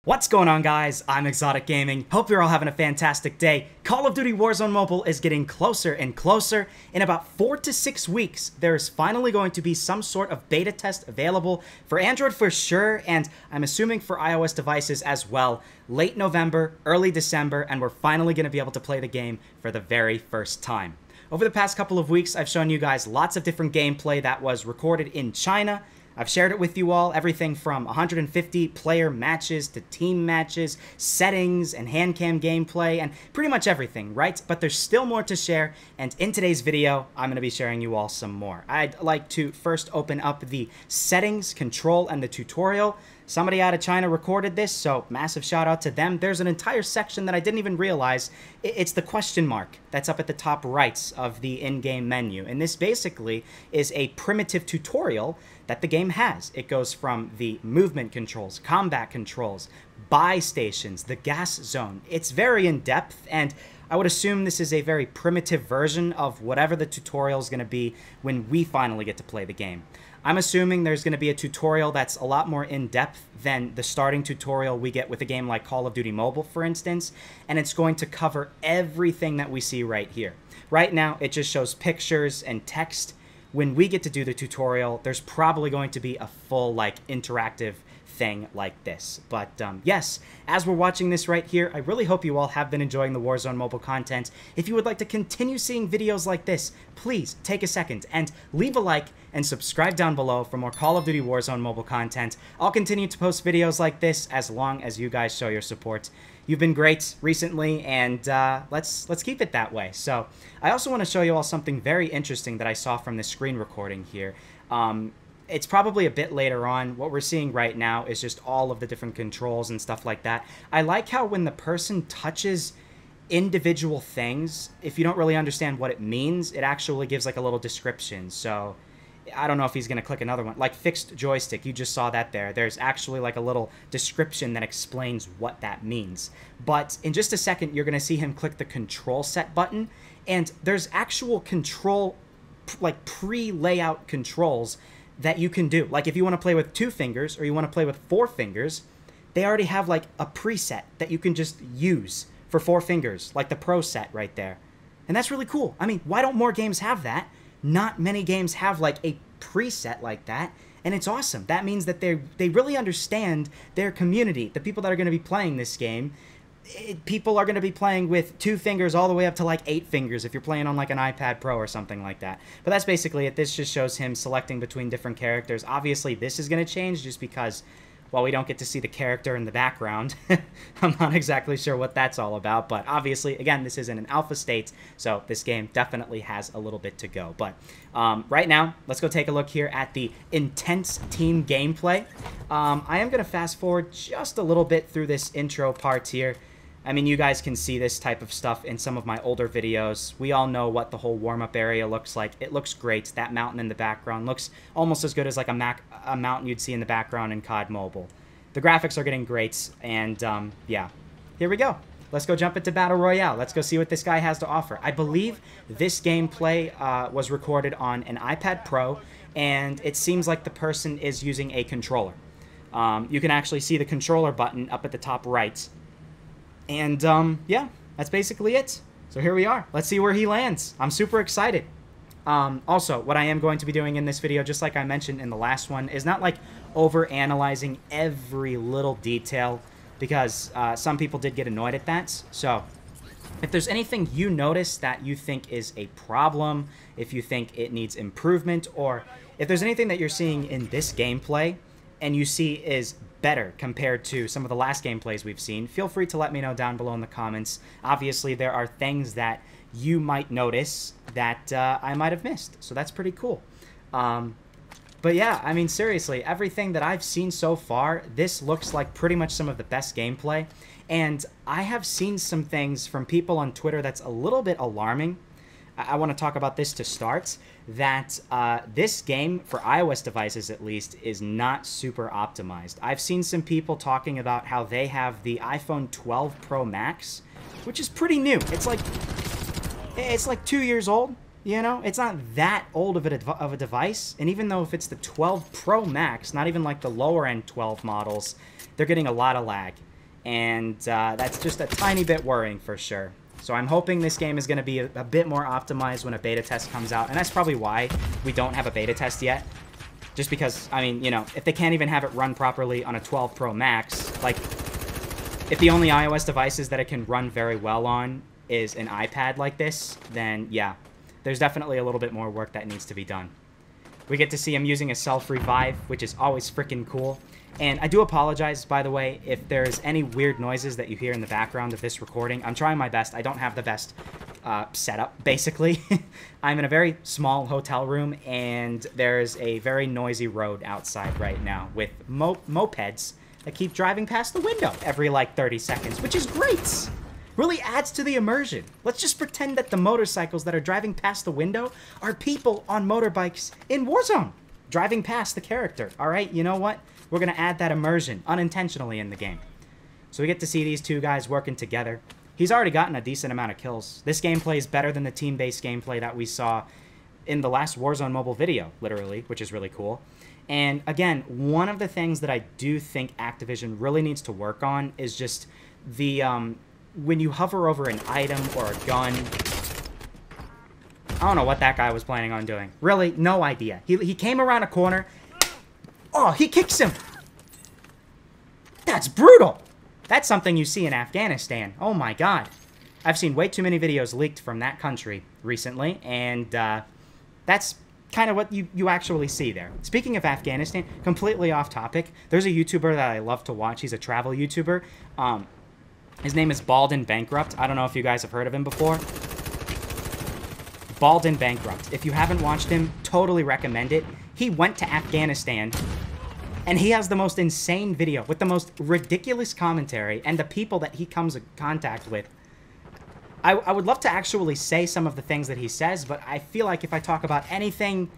What's going on, guys? I'm Exotic Gaming. Hope you're all having a fantastic day. Call of Duty Warzone Mobile is getting closer and closer. In about 4 to 6 weeks, there's finally going to be some sort of beta test available for Android for sure, and I'm assuming for iOS devices as well. Late November, early December, and we're finally going to be able to play the game for the very first time. Over the past couple of weeks, I've shown you guys lots of different gameplay that was recorded in China. I've shared it with you all, everything from 150 player matches to team matches, settings, and hand cam gameplay, and pretty much everything, right? But there's still more to share, and in today's video, I'm going to be sharing you all some more. I'd like to first open up the settings, control, and the tutorial. Somebody out of China recorded this, so massive shout out to them. There's an entire section that I didn't even realize. It's the question mark that's up at the top right of the in-game menu. And this basically is a primitive tutorial that the game has. It goes from the movement controls, combat controls, buy stations, the gas zone. It's very in-depth, and I would assume this is a very primitive version of whatever the tutorial is going to be when we finally get to play the game. I'm assuming there's going to be a tutorial that's a lot more in-depth than the starting tutorial we get with a game like Call of Duty Mobile, for instance, and it's going to cover everything that we see right here. Right now, it just shows pictures and text. When we get to do the tutorial, there's probably going to be a full, interactive thing like this. But yes, as we're watching this right here, I really hope you all have been enjoying the Warzone mobile content. If you would like to continue seeing videos like this, please take a second and leave a like and subscribe down below for more Call of Duty Warzone mobile content. I'll continue to post videos like this as long as you guys show your support. You've been great recently, and let's keep it that way. So I also want to show you all something very interesting that I saw from this screen recording here. It's probably a bit later on. What we're seeing right now is just all of the different controls and stuff like that. I like how when the person touches individual things, if you don't really understand what it means, it actually gives like a little description. So I don't know if he's going to click another one. Like fixed joystick, you just saw that there. There's actually like a little description that explains what that means. But in just a second, you're going to see him click the control set button, and there's actual control, like pre-layout controls that you can do. Like if you want to play with 2 fingers or you want to play with 4 fingers, they already have like a preset that you can just use for 4 fingers, like the Pro set right there. And that's really cool. I mean, why don't more games have that? Not many games have like a preset like that, and it's awesome. That means that they really understand their community, the people that are going to be playing this game. People are going to be playing with 2 fingers all the way up to like 8 fingers if you're playing on like an iPad Pro or something like that. But that's basically it. This just shows him selecting between different characters. Obviously, this is going to change just because, well, we don't get to see the character in the background. I'm not exactly sure what that's all about, but obviously, again, this is in an alpha state, so this game definitely has a little bit to go. But right now, let's go take a look here at the intense team gameplay. I am going to fast forward just a little bit through this intro part here. I mean, you guys can see this type of stuff in some of my older videos. We all know what the whole warm-up area looks like. It looks great. That mountain in the background looks almost as good as like a mountain you'd see in the background in COD Mobile. The graphics are getting great, and yeah, here we go. Let's go jump into Battle Royale. Let's go see what this guy has to offer. I believe this gameplay was recorded on an iPad Pro, and it seems like the person is using a controller. You can actually see the controller button up at the top right. And, yeah, that's basically it. So here we are. Let's see where he lands. I'm super excited. Also, what I am going to be doing in this video, just like I mentioned in the last one, is not, like, over-analyzing every little detail, because some people did get annoyed at that. So if there's anything you notice that you think is a problem, if you think it needs improvement, or if there's anything that you're seeing in this gameplay and you see is better compared to some of the last gameplays we've seen, feel free to let me know down below in the comments. Obviously, there are things that you might notice that I might have missed, so that's pretty cool. But yeah, I mean, seriously, everything that I've seen so far, this looks like pretty much some of the best gameplay, and I have seen some things from people on Twitter that's a little bit alarming. I want to talk about this to start, that this game, for iOS devices at least, is not super optimized. I've seen some people talking about how they have the iPhone 12 Pro Max, which is pretty new. It's like 2 years old, you know? It's not that old of a device, and even though if it's the 12 Pro Max, not even like the lower-end 12 models, they're getting a lot of lag. And that's just a tiny bit worrying for sure. So I'm hoping this game is going to be a bit more optimized when a beta test comes out. And that's probably why we don't have a beta test yet. Just because, I mean, you know, if they can't even have it run properly on a 12 Pro Max, like, if the only iOS devices that it can run very well on is an iPad like this, then yeah, there's definitely a little bit more work that needs to be done. We get to see him using a self-revive, which is always freaking cool. And I do apologize, by the way, if there's any weird noises that you hear in the background of this recording. I'm trying my best. I don't have the best setup, basically. I'm in a very small hotel room, and there's a very noisy road outside right now with mopeds that keep driving past the window every, like, 30 seconds, which is great. Really adds to the immersion. Let's just pretend that the motorcycles that are driving past the window are people on motorbikes in Warzone, driving past the character. All right, you know what? We're going to add that immersion unintentionally in the game. So we get to see these two guys working together. He's already gotten a decent amount of kills. This gameplay is better than the team-based gameplay that we saw in the last Warzone mobile video, literally, which is really cool. And again, one of the things that I do think Activision really needs to work on is just the, when you hover over an item or a gun. I don't know what that guy was planning on doing. Really, no idea. He came around a corner. Oh, he kicks him. That's brutal. That's something you see in Afghanistan. Oh my god. I've seen way too many videos leaked from that country recently, and that's kind of what you actually see there. Speaking of Afghanistan, completely off topic, there's a YouTuber that I love to watch. He's a travel YouTuber. His name is Bald and Bankrupt. I don't know if you guys have heard of him before. Bald and Bankrupt. If you haven't watched him, totally recommend it. He went to Afghanistan, and he has the most insane video with the most ridiculous commentary and the people that he comes in contact with. I would love to actually say some of the things that he says, but I feel like if I talk about anything,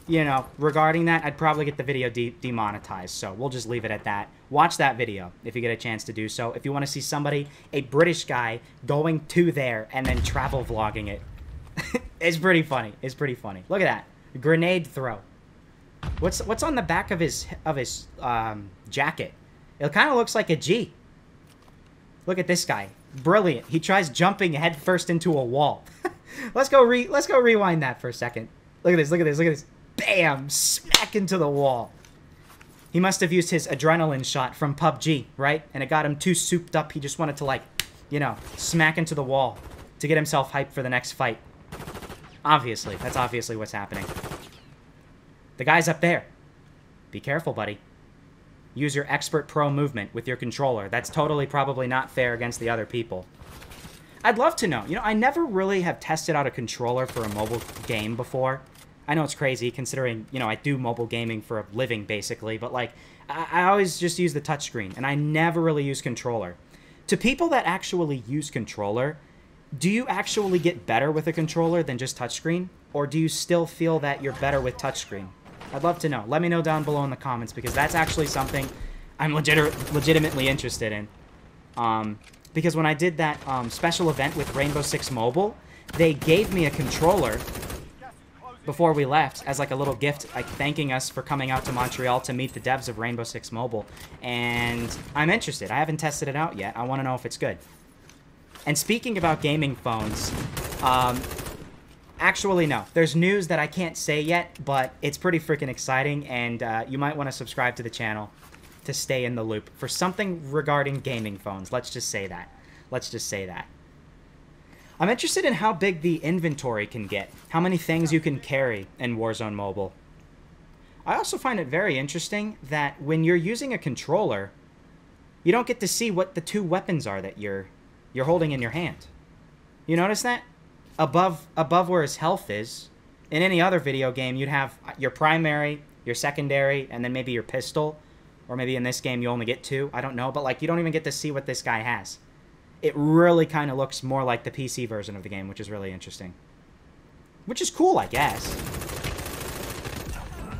you know, regarding that, I'd probably get the video demonetized. So we'll just leave it at that. Watch that video if you get a chance to do so. If you want to see somebody, a British guy, going to there and then travel vlogging it. It's pretty funny. It's pretty funny. Look at that. Grenade throw. What's on the back of his jacket? It kind of looks like a G. Look at this guy. Brilliant. He tries jumping head first into a wall. Let's go rewind that for a second. Look at this. Look at this. Look at this. Bam! Smack into the wall. He must have used his adrenaline shot from PUBG, right? And it got him too souped up. He just wanted to, like, you know, smack into the wall to get himself hyped for the next fight. Obviously. That's obviously what's happening. The guy's up there. Be careful, buddy. Use your expert pro movement with your controller. That's totally probably not fair against the other people. I'd love to know. You know, I never really have tested out a controller for a mobile game before. I know it's crazy considering, you know, I do mobile gaming for a living, basically. But, like, I always just use the touchscreen, and I never really use controller. To people that actually use controller, do you actually get better with a controller than just touchscreen? Or do you still feel that you're better with touchscreen? I'd love to know. Let me know down below in the comments, because that's actually something I'm legitimately interested in. Because when I did that special event with Rainbow Six Mobile, they gave me a controller before we left as like a little gift, like thanking us for coming out to Montreal to meet the devs of Rainbow Six Mobile. And I'm interested. I haven't tested it out yet. I want to know if it's good. And speaking about gaming phones, actually, no. There's news that I can't say yet, but it's pretty freaking exciting, and you might want to subscribe to the channel to stay in the loop for something regarding gaming phones. Let's just say that. Let's just say that. I'm interested in how big the inventory can get, how many things you can carry in Warzone Mobile. I also find it very interesting that when you're using a controller, you don't get to see what the two weapons are that you're holding in your hand. You notice that? Above where his health is. In any other video game, you'd have your primary, your secondary, and then maybe your pistol. Or maybe in this game you only get two. I don't know. But, like, you don't even get to see what this guy has. It really kind of looks more like the PC version of the game, which is really interesting. Which is cool, I guess.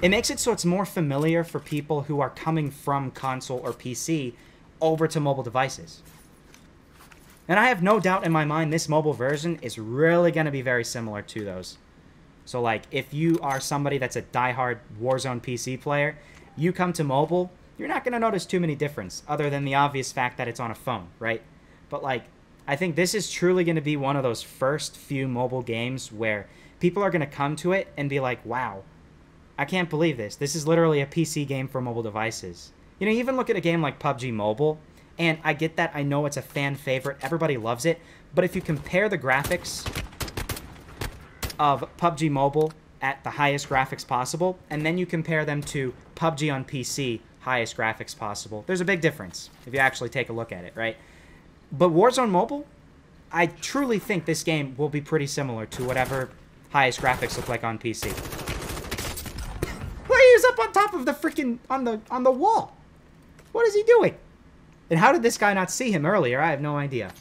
It makes it so it's more familiar for people who are coming from console or PC over to mobile devices. And I have no doubt in my mind this mobile version is really going to be very similar to those. So, like, if you are somebody that's a diehard Warzone PC player, you come to mobile, you're not going to notice too many difference other than the obvious fact that it's on a phone, right? But, like, I think this is truly going to be one of those first few mobile games where people are going to come to it and be like, wow, I can't believe this. This is literally a PC game for mobile devices. You know, even look at a game like PUBG Mobile, and I get that. I know it's a fan favorite. Everybody loves it. But if you compare the graphics of PUBG Mobile at the highest graphics possible, and then you compare them to PUBG on PC, highest graphics possible, there's a big difference if you actually take a look at it, right? But Warzone Mobile, I truly think this game will be pretty similar to whatever highest graphics look like on PC. Well, he was up on top of the freaking, on the wall. What is he doing? And how did this guy not see him earlier? I have no idea.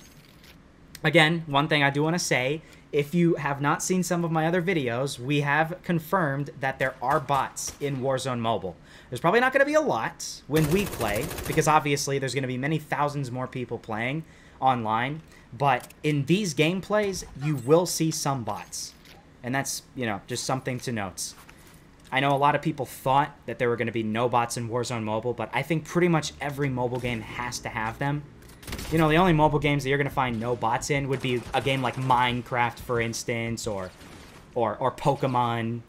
Again, one thing I do want to say, if you have not seen some of my other videos, we have confirmed that there are bots in Warzone Mobile. There's probably not going to be a lot when we play, because obviously there's going to be many thousands more people playing online. But in these gameplays, you will see some bots. And that's, you know, just something to note. I know a lot of people thought that there were going to be no bots in Warzone Mobile, but I think pretty much every mobile game has to have them. You know, the only mobile games that you're going to find no bots in would be a game like Minecraft, for instance, or Pokemon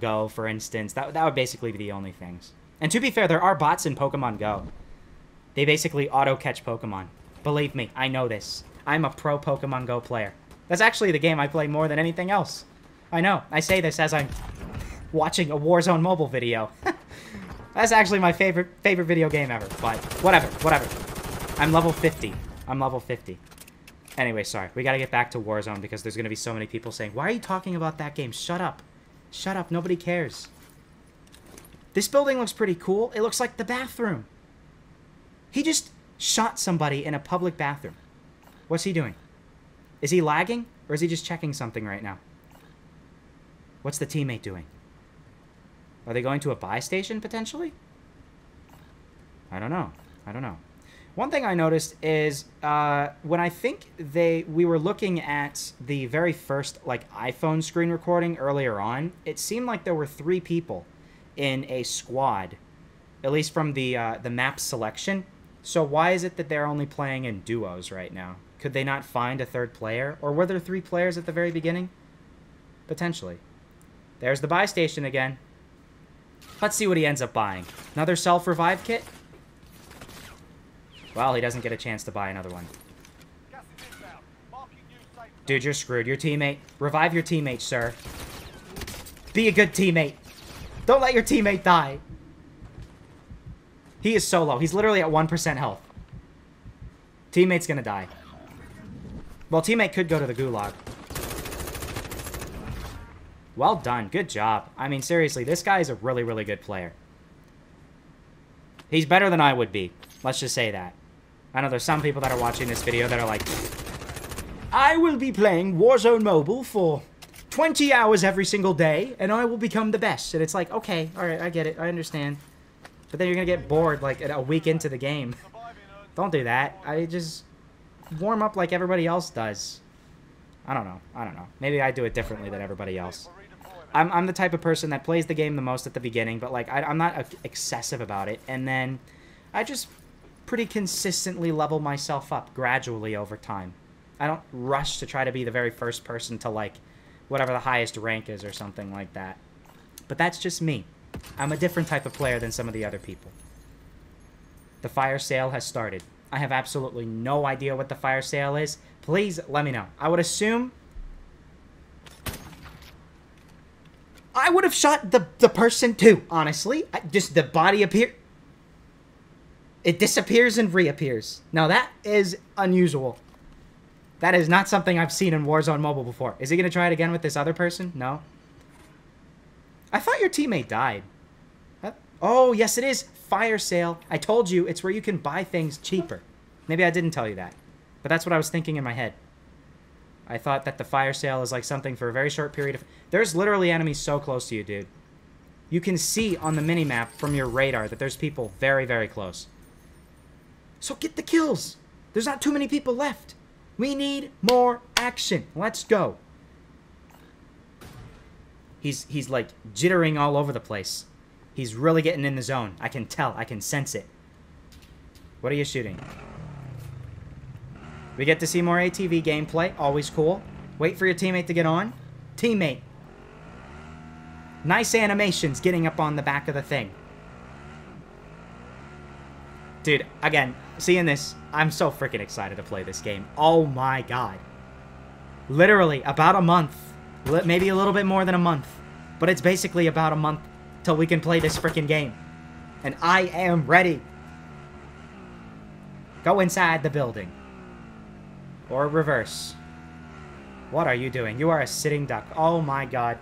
Go, for instance. That would basically be the only things. And to be fair, there are bots in Pokemon Go. They basically auto-catch Pokemon. Believe me, I know this. I'm a pro Pokemon Go player. That's actually the game I play more than anything else. I know. I say this as I'm watching a Warzone Mobile video. That's actually my favorite video game ever. But whatever. I'm level 50. I'm level 50. Anyway, sorry. We gotta get back to Warzone because there's gonna be so many people saying, why are you talking about that game? Shut up. Shut up. Nobody cares. This building looks pretty cool. It looks like the bathroom. He just shot somebody in a public bathroom. What's he doing? Is he lagging? Or is he just checking something right now? What's the teammate doing? Are they going to a buy station, potentially? I don't know. One thing I noticed is when I think we were looking at the very first like iPhone screen recording earlier on, it seemed like there were 3 people in a squad, at least from the map selection. So why is it that they're only playing in duos right now? Could they not find a 3rd player? Or were there 3 players at the very beginning? Potentially. There's the buy station again. Let's see what he ends up buying. Another self-revive kit? Well, he doesn't get a chance to buy another one. Dude, you're screwed. Your teammate. Revive your teammate, sir. Be a good teammate. Don't let your teammate die. He is so low. He's literally at 1% health. Teammate's gonna die. Well, teammate could go to the gulag. Well done. Good job. I mean, seriously, this guy is a really, really good player. He's better than I would be. Let's just say that. I know there's some people that are watching this video that are like, I will be playing Warzone Mobile for 20 hours every single day, and I will become the best. And it's like, okay, alright, I get it. I understand. But then you're going to get bored, like, a week into the game. Don't do that. I just warm up like everybody else does. I don't know. Maybe I do it differently than everybody else. I'm the type of person that plays the game the most at the beginning, but, like, I'm not excessive about it. And then I just pretty consistently level myself up gradually over time. I don't rush to try to be the very first person to, like, whatever the highest rank is or something like that. But that's just me. I'm a different type of player than some of the other people. The fire sale has started. I have absolutely no idea what the fire sale is. Please let me know. I would assume I would have shot the person too, honestly. Just the body appear. It disappears and reappears. Now that is unusual. That is not something I've seen in Warzone Mobile before. Is he going to try it again with this other person? No. I thought your teammate died. Oh, yes it is. Fire sale. I told you, it's where you can buy things cheaper. Maybe I didn't tell you that. But that's what I was thinking in my head. I thought that the fire sale is like something for a very short period of... There's literally enemies so close to you, dude. You can see on the minimap from your radar that there's people very, very close. So get the kills. There's not too many people left. We need more action. Let's go. He's like jittering all over the place. He's really getting in the zone. I can tell. I can sense it. What are you shooting? We get to see more ATV gameplay. Always cool. Wait for your teammate to get on. Teammate. Nice animations getting up on the back of the thing. Dude, again, seeing this, I'm so freaking excited to play this game. Oh my god. Literally, about a month. Maybe a little bit more than a month. But it's basically about a month till we can play this freaking game. And I am ready. Go inside the building. Or reverse. What are you doing? You are a sitting duck. Oh my god.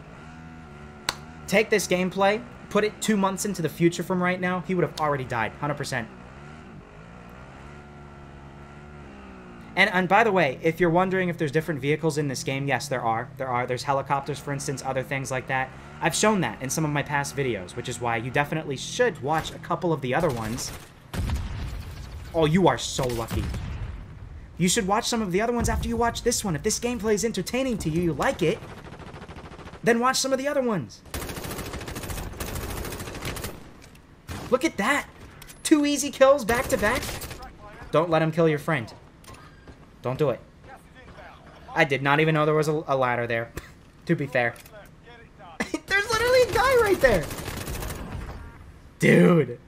Take this gameplay, put it 2 months into the future from right now, he would have already died. 100%. And by the way, if you're wondering if there's different vehicles in this game, yes, there are. There's helicopters, for instance, other things like that. I've shown that in some of my past videos, which is why you definitely should watch a couple of the other ones. Oh, you are so lucky. You should watch some of the other ones after you watch this one. If this gameplay is entertaining to you, you like it, then watch some of the other ones. Look at that. 2 easy kills back to back. Don't let him kill your friend. Don't do it. I did not even know there was a ladder there, to be fair. There's literally a guy right there. Dude.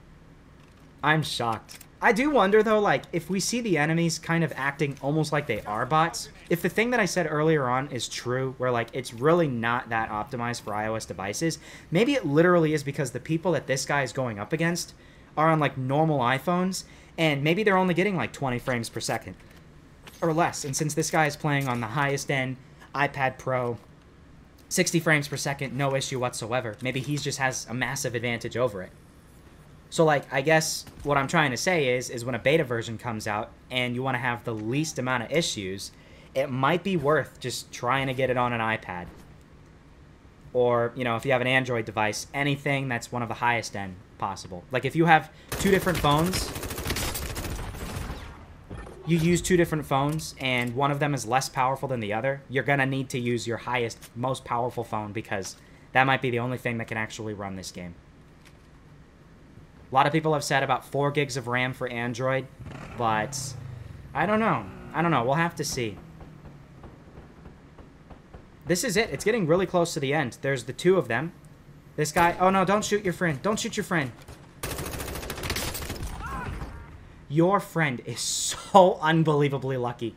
I'm shocked. I do wonder, though, like, if we see the enemies kind of acting almost like they are bots, if the thing that I said earlier on is true, where, like, it's really not that optimized for iOS devices, maybe it literally is because the people that this guy is going up against are on, like, normal iPhones, and maybe they're only getting, like, 20 frames per second. Or less, and since this guy is playing on the highest end iPad Pro, 60 frames per second, no issue whatsoever. Maybe he just has a massive advantage over it. So, like, I guess what I'm trying to say is when a beta version comes out and you want to have the least amount of issues, it might be worth just trying to get it on an iPad. Or, you know, if you have an Android device, anything that's one of the highest end possible. Like, if you have 2 different phones, you use 2 different phones, and one of them is less powerful than the other, you're going to need to use your highest, most powerful phone, because that might be the only thing that can actually run this game. A lot of people have said about 4 gigs of RAM for Android, but I don't know. I don't know. We'll have to see. This is it. It's getting really close to the end. There's the 2 of them. This guy... Oh, no, don't shoot your friend. Don't shoot your friend. Your friend is so unbelievably lucky.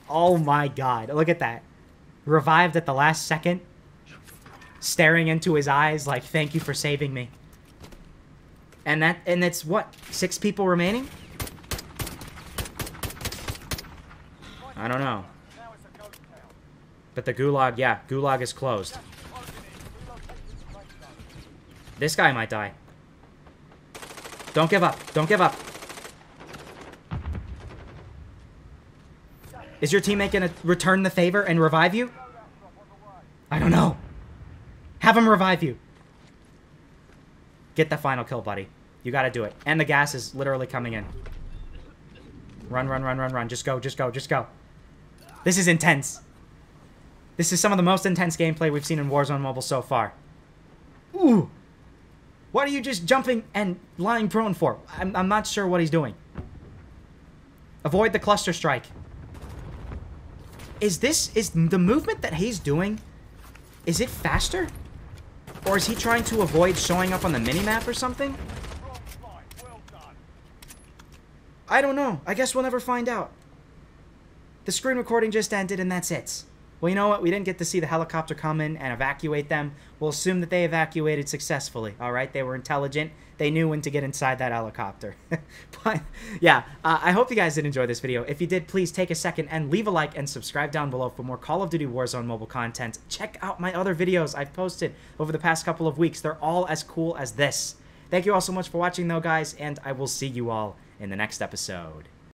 Oh my god. Look at that. Revived at the last second. Staring into his eyes like, thank you for saving me. And it's what? 6 people remaining? I don't know. But the gulag, yeah, gulag is closed. This guy might die. Don't give up. Don't give up. Is your teammate going to return the favor and revive you? I don't know. Have him revive you. Get the final kill, buddy. You got to do it. And the gas is literally coming in. Run, run, run, run, run. Just go, just go, just go. This is intense. This is some of the most intense gameplay we've seen in Warzone Mobile so far. Ooh. What are you just jumping and lying prone for? I'm not sure what he's doing. Avoid the cluster strike. Is the movement that he's doing, is it faster? Or is he trying to avoid showing up on the minimap or something? I don't know. I guess we'll never find out. The screen recording just ended and that's it. Well, you know what? We didn't get to see the helicopter come in and evacuate them. We'll assume that they evacuated successfully, alright? They were intelligent. They knew when to get inside that helicopter. But, yeah, I hope you guys did enjoy this video. If you did, please take a second and leave a like and subscribe down below for more Call of Duty Warzone mobile content. Check out my other videos I've posted over the past couple of weeks. They're all as cool as this. Thank you all so much for watching, though, guys, and I will see you all in the next episode.